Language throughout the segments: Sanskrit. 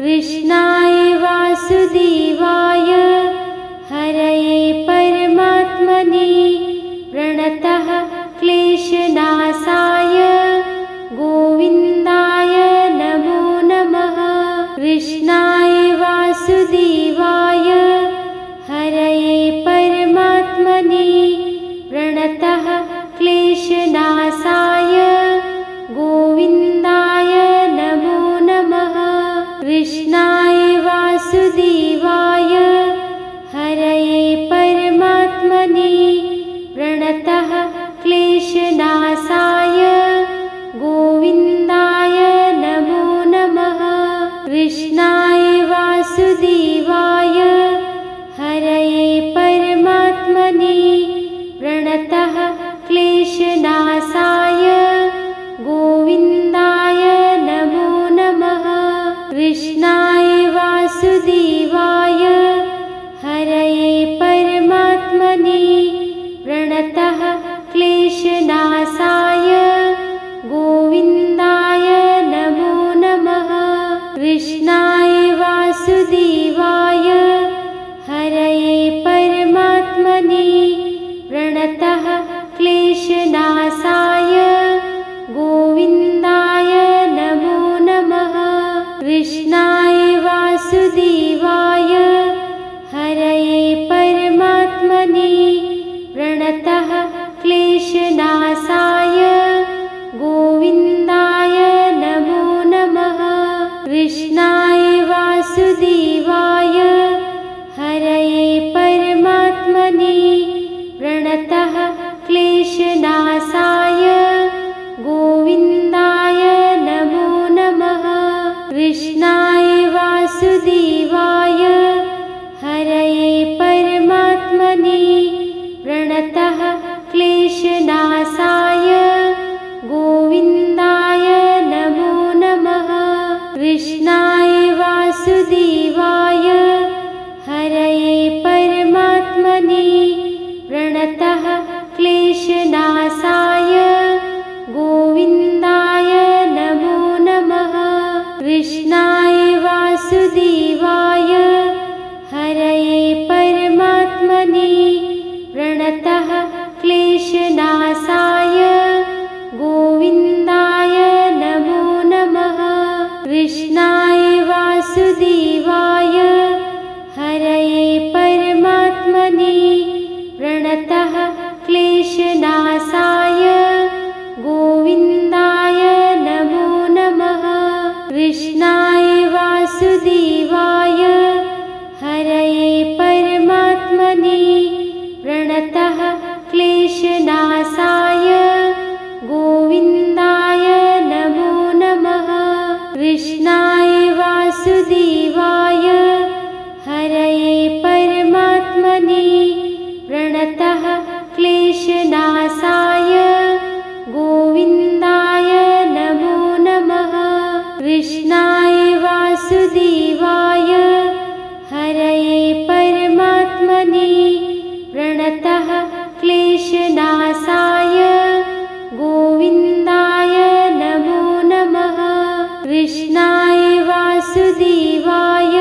कृष्णाय वासुदेवाय हरये परमात्मने प्रणतः क्लेशनाशाय गोविन्दाय नमो नमः। कृष्णाय वासुदेवाय हरये परमात्मने प्रणतः क्लेशनाशाय गोविन्दाय नमो नमः। कृष्णाय वासुदेवाय हरये परमात्मने प्रणतः क्लेशनाशाय गोविन्दाय नमो नमः। कृष्णाय वासुदेवाय हरये परमात्मने प्रणतः क्लेशनाशाय गोविन्दाय नमो नमः। कृष्णाय वासुदेवाय हरये परमात्मने प्रणतः क्लेशनाशाय गोविन्दाय नमो नमः। कृष्णाय वासुदेवाय हरये परमात्मने प्रणतः क्लेशनाशाय गोविन्दाय नमो नमः। कृष्णाय वासुदेवाय हरये परमात्मने प्रणतः क्लेशनाशाय गोविन्दाय नमो नमः। कृष्णाय वासुदेवाय हरये परमात्मने प्रणतः क्लेशनाशाय गोविन्दाय नमो नमः। कृष्णाय वासुदेवाय हरये परमात्मने प्रणतः क्लेशनाशाय गोविन्दाय नमो नमः। कृष्णाय वासुदेवाय हरये परमात्मने प्रणतः क्लेशनाशाय गोविन्दाय नमो नमः। कृष्णाय वासुदेवाय हरये परमात्मने प्रणतः क्लेशनाशाय गोविन्दाय नमो नमः। कृष्णाय वासुदेवाय हरये परमात्मने प्रणतः क्लेशनाशाय गोविन्दाय नमो नमः। कृष्णाय वासुदेवाय हरये परमात्मने प्रणतः क्लेशनाशाय गोविन्दाय नमो नमः। कृष्णाय वासुदेवाय हरये परमात्मने प्रणतः क्लेशनाशाय गोविन्दाय नमो नमः। कृष्णाय वासुदेवाय हरये परमात्मने प्रणतः क्लेशनाशाय गोविन्दाय नमो नमः। कृष्णाय वासुदेवाय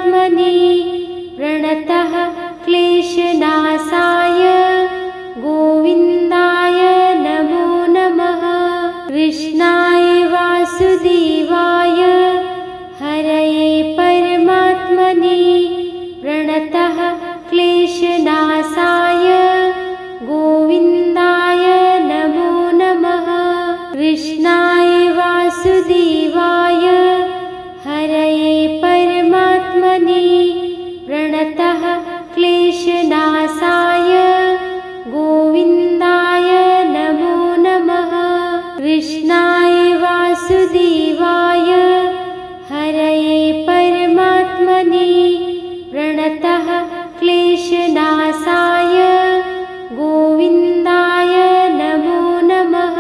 परमात्मने प्रणतः क्लेशनाशाय गोविन्दाय नमो नमः। कृष्णाय वासुदेवाय हरये परमात्मने प्रणतः क्लेशनाशाय गोविन्दाय नमो नमः। कृष्णाय वासुदेवाय हरये परमात्मने प्रणतः क्लेशनाशाय गोविन्दाय नमो नमः। कृष्णाय वासुदेवाय हरये परमात्मने प्रणतः क्लेशनाशाय गोविन्दाय नमो नमः।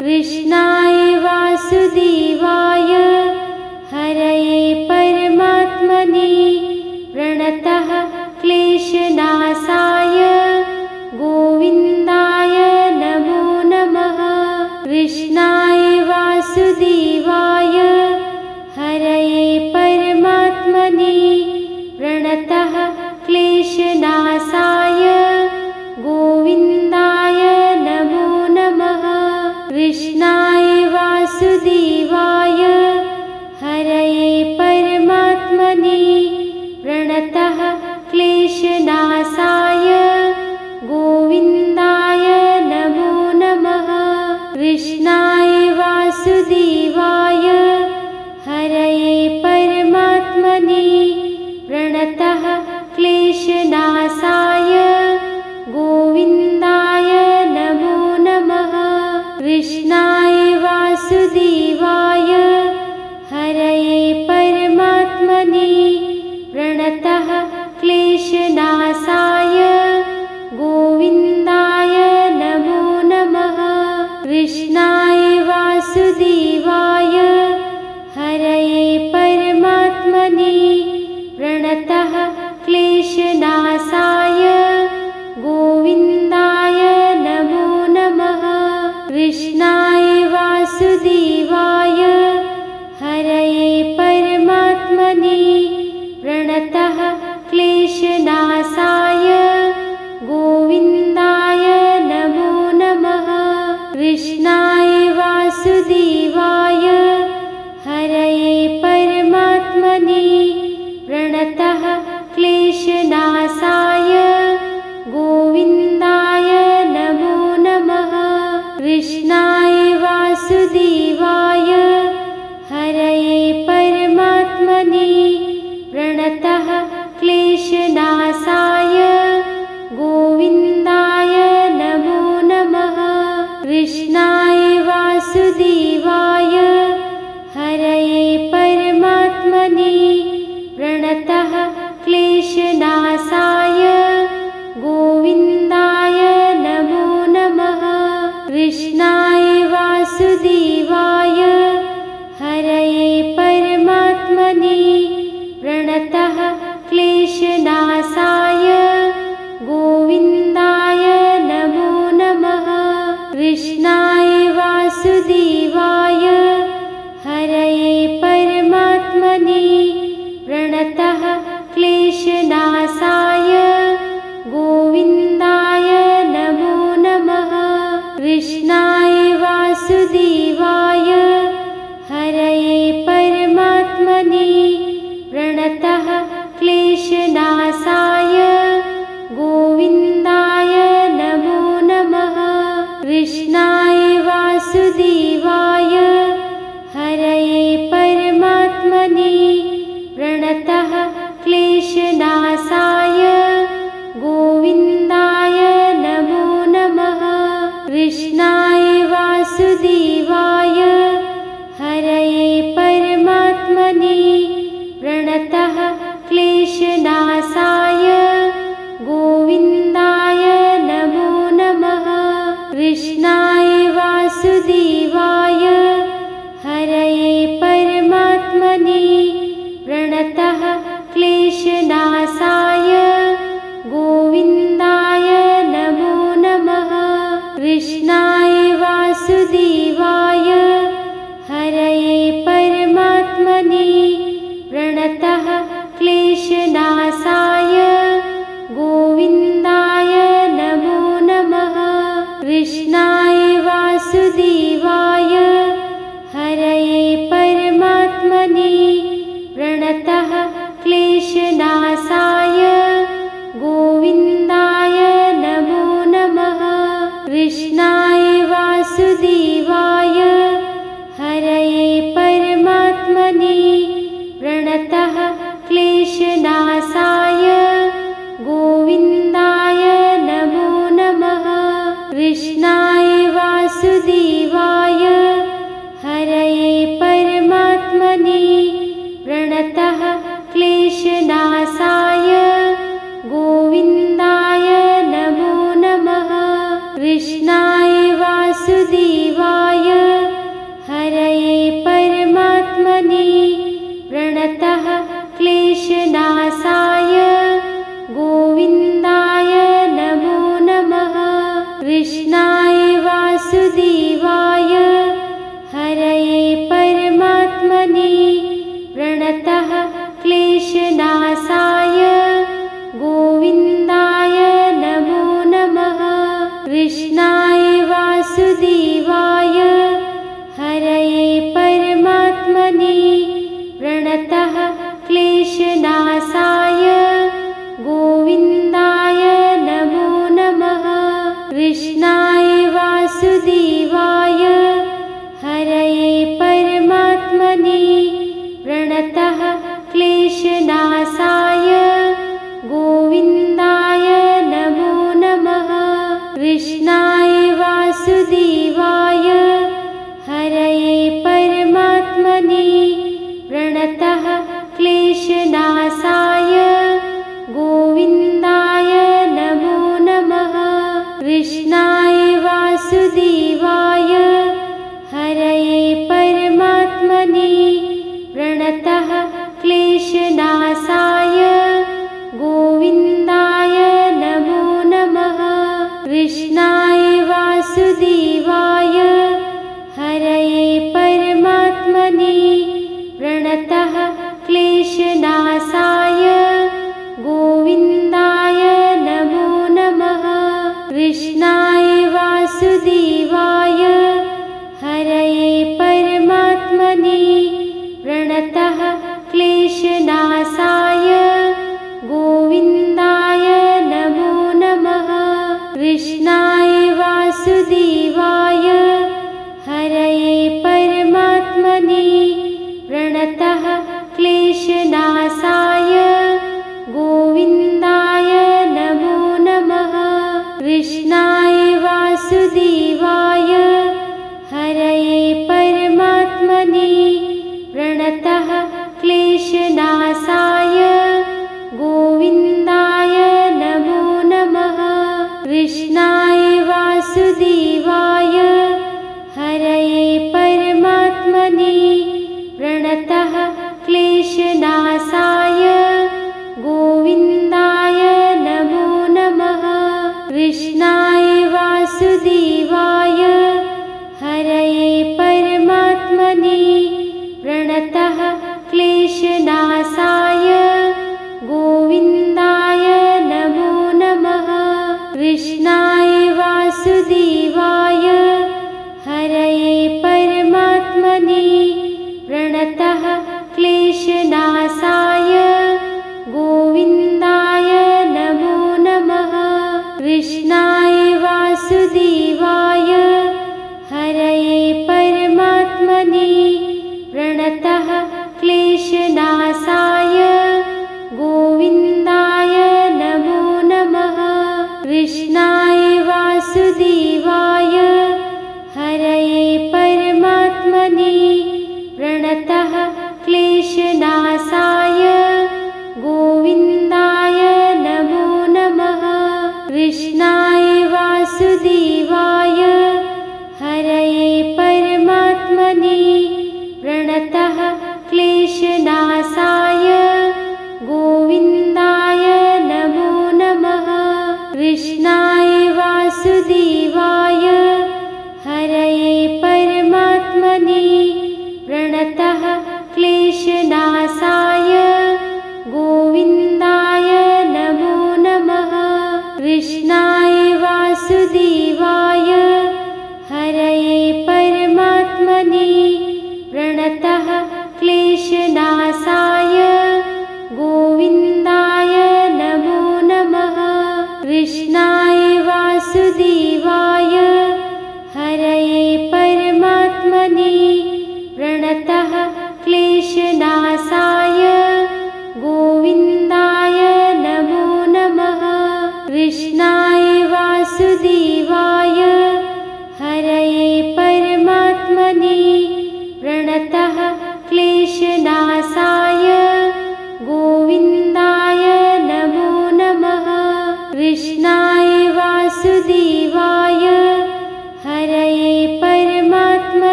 कृष्णाय वासुदेवाय हरये परमात्मने प्रणतः क्लेशनाशाय गोविन्दाय नमो नमः। कृष्णाय वासुदेवाय हरये परमात्मने प्रणतः क्लेशनाशाय गोविन्दाय नमो नमः। कृष्णाय वासुदेवाय हरये परमात्मने प्रणतः क्लेशनाशाय गोविन्दाय नमो नमः। कृष्णाय वासुदेवाय हरये परमात्मने प्रणतः क्लेशनाशाय गोविन्दाय नमो नमः। कृष्णाय वासुदेवाय हरये परमात्मने प्रणतः क्लेशनाशाय गोविन्दाय नमो नमः। कृष्णाय वासुदेवाय हरये परमात्मने प्रणतः क्लेशनाशाय गोविन्दाय नमो नमः। कृष्णाय वासुदेवाय हरये परमात्मने प्रणतः क्लेशनाशाय गोविन्दाय नमो नमः। कृष्णाय वासुदेवाय हरये परमात्मने प्रणतः क्लेशनाशाय गोविन्दाय नमो नमः। कृष्णाय वासुदेवाय हरये परमात्मने प्रणतः क्लेशनाशाय गोविन्दाय नमो नमः। कृष्णाय वासुदेवाय हरये परमात्मने प्रणतः क्लेशनाशाय गोविन्दाय नमो नमः। कृष्णाय वासुदेवाय हरये परमात्मने प्रणतः क्लेशनाशाय गोविन्दाय नमो नमः। कृष्णाय वासुदेवाय हरये परमात्मने प्रणतः क्लेशनाशाय गोविन्दाय नमो नमः। कृष्णाय वासुदेवाय हरये परमात्मने प्रणतः क्लेशनाशाय गोविन्दाय नमो नमः। कृष्णाय वासुदेवाय हरये परमात्मने प्रणतः क्लेशनाशाय गोविन्दाय नमो नमः। कृष्णाय वासुदेवाय हरये परमात्मने प्रणतः प्रणतः क्लेशनाशाय गोविन्दाय नमो नमः। कृष्णाय वासुदेवाय हरये परमात्मने प्रणतः क्लेशनाशाय गोविन्दाय नमो नमः। कृष्णाय वासुदेवाय हरये परमात्मने प्रणतः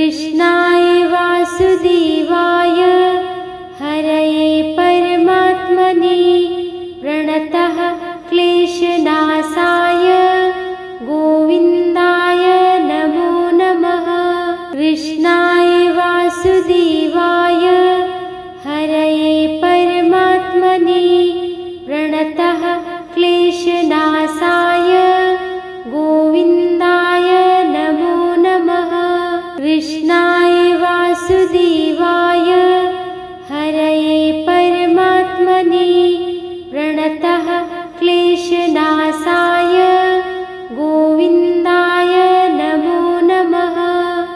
कृष्णाय वासुदेवाय हरये परमात्मने प्रणतः क्लेशनाशाय गोविन्दाय नमो नमः। कृष्णाय वासुदेवाय हरये परमात्मने प्रणतः क्लेशनाशाय गोविन्दाय नमो नमः। कृष्णाय वासुदेवाय हरये परमात्मने प्रणतः क्लेशनाशाय गोविन्दाय नमो नमः।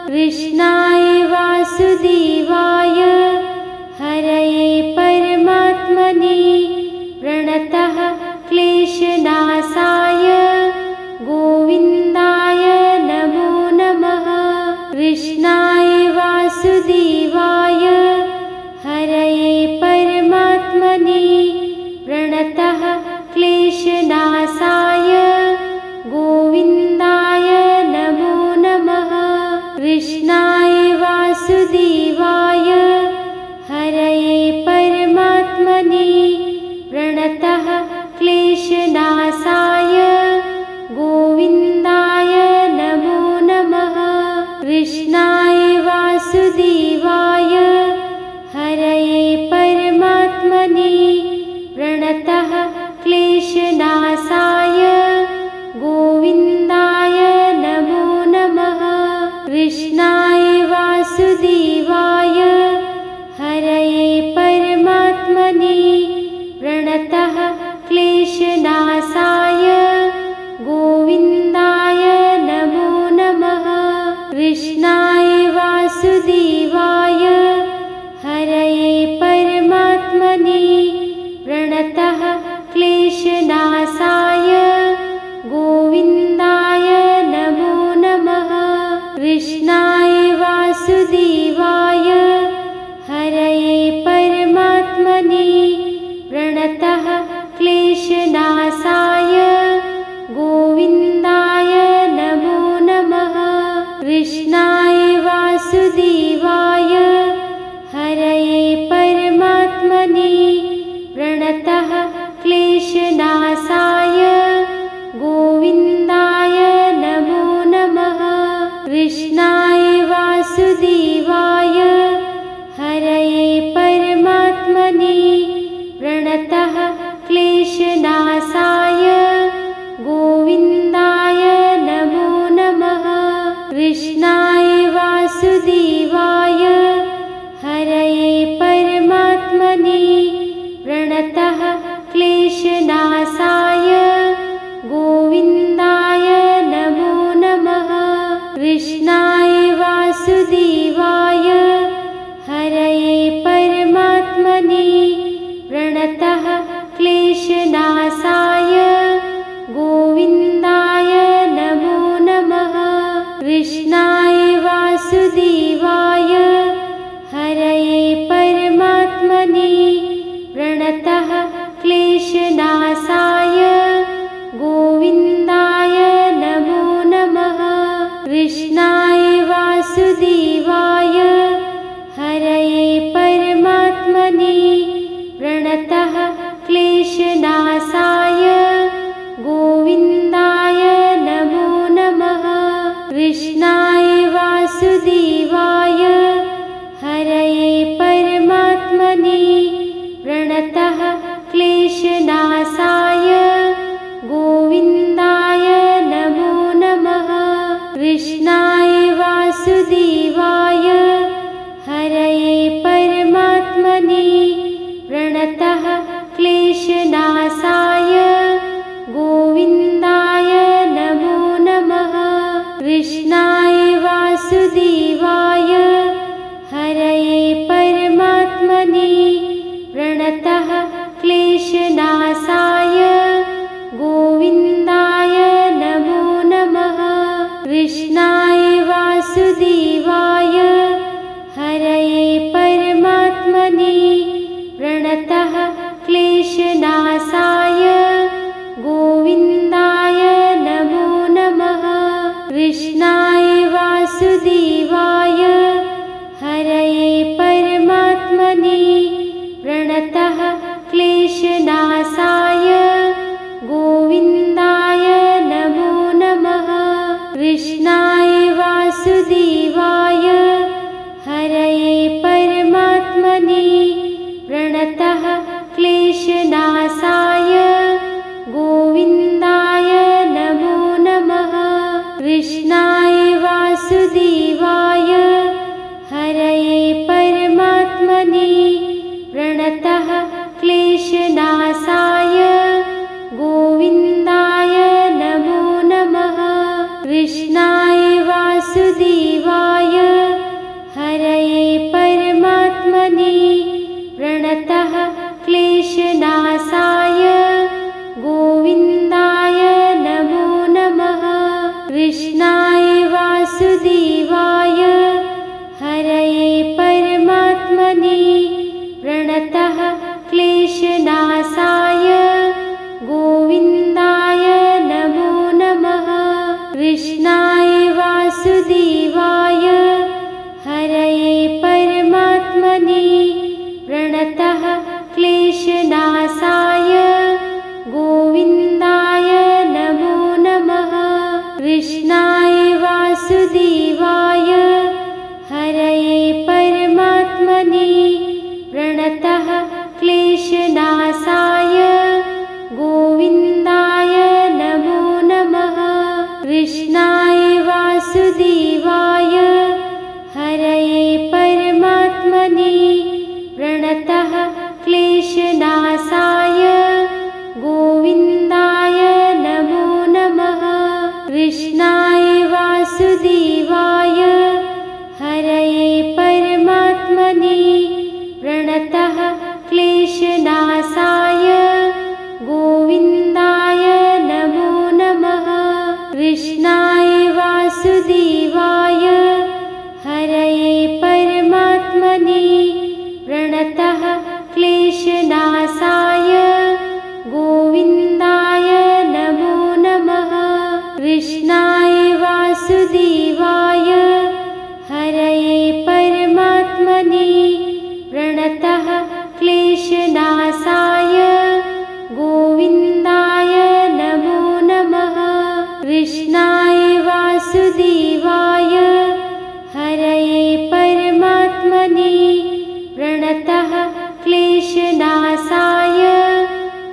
कृष्णाय वासुदेवाय हरये परमात्मने प्रणतः क्लेशनाशाय गोविन्दाय नमो नमः। कृष्णाय वासुदेवाय हरये परमात्मने प्रणतः क्लेशनाशाय गोविन्दाय नमो नमः। कृष्णाय वासुदेवाय हरये परमात्मने प्रणतः क्लेशनाशाय गोविन्दाय नमो नमः। कृष्णाय वासुदेवाय हरये परमात्मने प्रणतः क्लेशनाशाय गोविन्दाय नमो नमः। कृष्णाय वासुदेवाय हरये परमात्मने प्रणतः क्लेशनाशाय गोविन्दाय नमो नमः। कृष्णाय वासुदेवाय हरये परमात्मने प्रणतः क्लेशनाशाय गोविन्दाय नमो नमः। कृष्णाय वासुदेवाय हरये परमात्मने प्रणतः क्लेशनाशाय गोविन्दाय नमो नमः। कृष्णाय वासुदेवाय हरये परमात्मने प्रणतः क्लेशनाशाय गोविन्दाय नमो नमः। कृष्णाय वासुदेवाय हरये परमात्मने प्रणतः क्लेशनाशाय गोविन्दाय नमो नमः। कृष्णाय वासुदेवाय हरये परमात्मने प्रणतः क्लेशनाशाय गोविन्दाय नमो नमः। कृष्णाय वासुदेवाय हरये परमात्मने प्रणतः क्लेशनाशाय गोविन्दाय नमो नमः। कृष्णाय वासुदेवाय हरये परमात्मने प्रणतः क्लेशनाशाय गोविन्दाय नमो नमः। कृष्णाय वासुदेवाय हरये परमात्मने प्रणतः क्लेशनाशाय गोविन्दाय नमो नमः। कृष्णाय वासुदेवाय हरये परमात्मने प्रणतः क्लेशनाशाय गोविन्दाय नमो नमः। कृष्णाय वासुदेवाय हरये परमात्मने प्रणतः क्लेशनाशाय गोविन्दाय नमो नमः। कृष्णाय वासुदेवाय हरये परमात्मने प्रणतः क्लेशनाशाय गोविन्दाय नमो नमः। कृष्णाय वासुदेवाय हरये परमात्मने प्रणतः क्लेशनाशाय गोविन्दाय नमो नमः। कृष्णाय वासुदेवाय प्रणतः क्लेशनाशाय गोविन्दाय नमो नमः। कृष्णाय वासुदेवाय हरये परमात्मने प्रणतः क्लेशनाशाय गोविन्दाय नमो नमः। कृष्णाय वासुदेवाय हरये परमात्मने प्रणतः क्लेशनाशाय गोविन्दाय नमो नमः। कृष्णाय वासुदेवाय हरये परमात्मने प्रणतः क्लेशनाशाय गोविन्दाय नमो नमः। कृष्णाय वासुदेवाय हरये परमात्मने प्रणतः क्लेशनाशाय गोविन्दाय नमो नमः। कृष्णाय वासुदेवाय हरये परमात्मने प्रणतः क्लेशनाशाय गोविन्दाय नमो नमः। कृष्णाय वासुदेवाय हरये परमात्मने प्रणतः क्लेशनाशाय गोविन्दाय नमो नमः। कृष्णाय वासुदेवाय हरये परमात्मने प्रणतः क्लेशनाशाय गोविन्दाय नमो नमः। कृष्णाय वासुदेवाय हरये परमात्मने प्रणतः क्लेशनाशाय गोविन्दाय नमो नमः। कृष्णाय वासुदेवाय हरये परमात्मने प्रणतः क्लेशनाशाय गोविन्दाय नमो नमः। कृष्णाय वासुदेवाय हरये परमात्मने प्रणतः क्लेशनाशाय गोविन्दाय नमो नमः। कृष्णाय वासुदेवाय हरये परमात्मने प्रणतः क्लेशनाशाय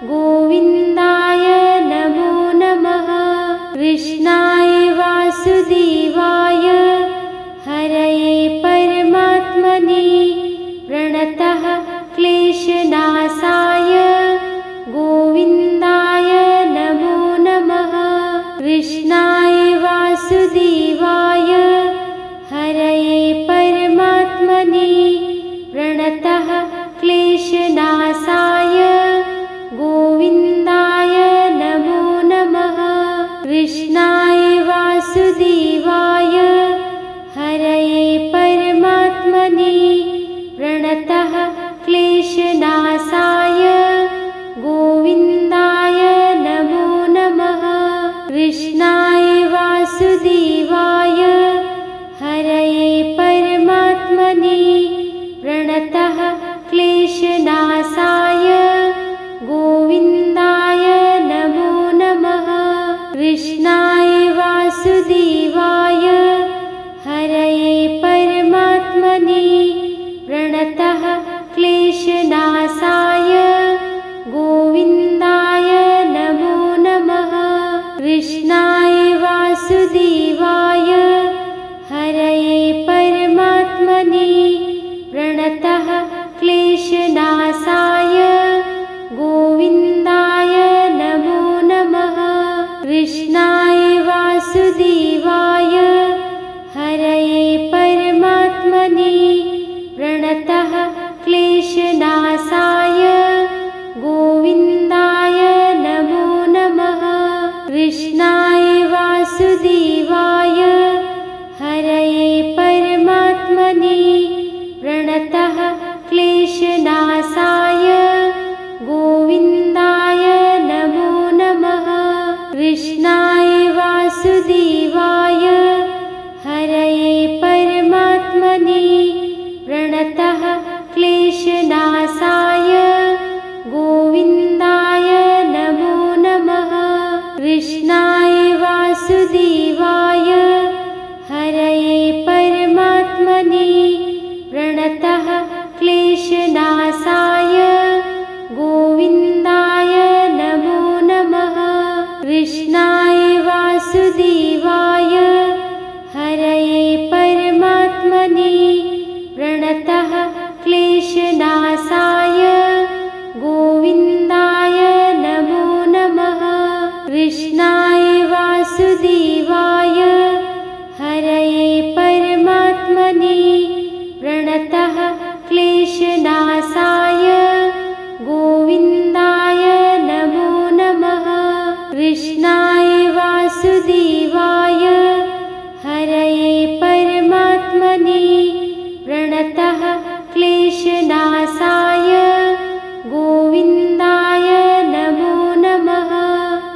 गोविन्दाय नमो नमः। कृष्णाय वासुदेवाय हरये परमात्मने प्रणतः क्लेशनाशाय गोविन्दाय नमो नमः। कृष्णाय वासुदेवाय हरये परमात्मने प्रणतः क्लेशनाशाय गोविन्दाय नमो नमः। कृष्णाय वासुदेवाय हरये परमात्मने प्रणतः क्लेशनाशाय गोविन्दाय नमो नमः। कृष्णाय वासुदेवाय हरये परमात्मने प्रणतः क्लेशनाशाय गोविन्दाय नमो नमः। कृष्णाय वासुदेवाय हरये परमात्मने प्रणतः क्लेशनाशाय गोविन्दाय नमो नमः। कृष्णाय वासुदेवाय हरये परमात्मने प्रणतः क्लेशनाशाय गोविन्दाय नमो नमः। कृष्णाय वासुदेवाय हरये परमात्मने प्रणतः क्लेशनाशाय गोविन्दाय नमो नमः। कृष्णाय वासुदेवाय हरये परमात्मने प्रणतः क्लेशनाशाय गोविन्दाय नमो नमः। कृष्णाय वासुदेवाय हरये परमात्मने प्रणतः क्लेशनाशाय प्रणतः क्लेशनाशाय गोविन्दाय नमो नमः। कृष्णाय वासुदेवाय हरये परमात्मने प्रणतः क्लेशनाशाय गोविन्दाय नमो नमः। कृष्णाय वासुदेवाय हरये परमात्मने प्रणतः क्लेशनाशाय गोविन्दाय नमो नमः। कृष्णाय वासुदेवाय हरये परमात्मने प्रणतः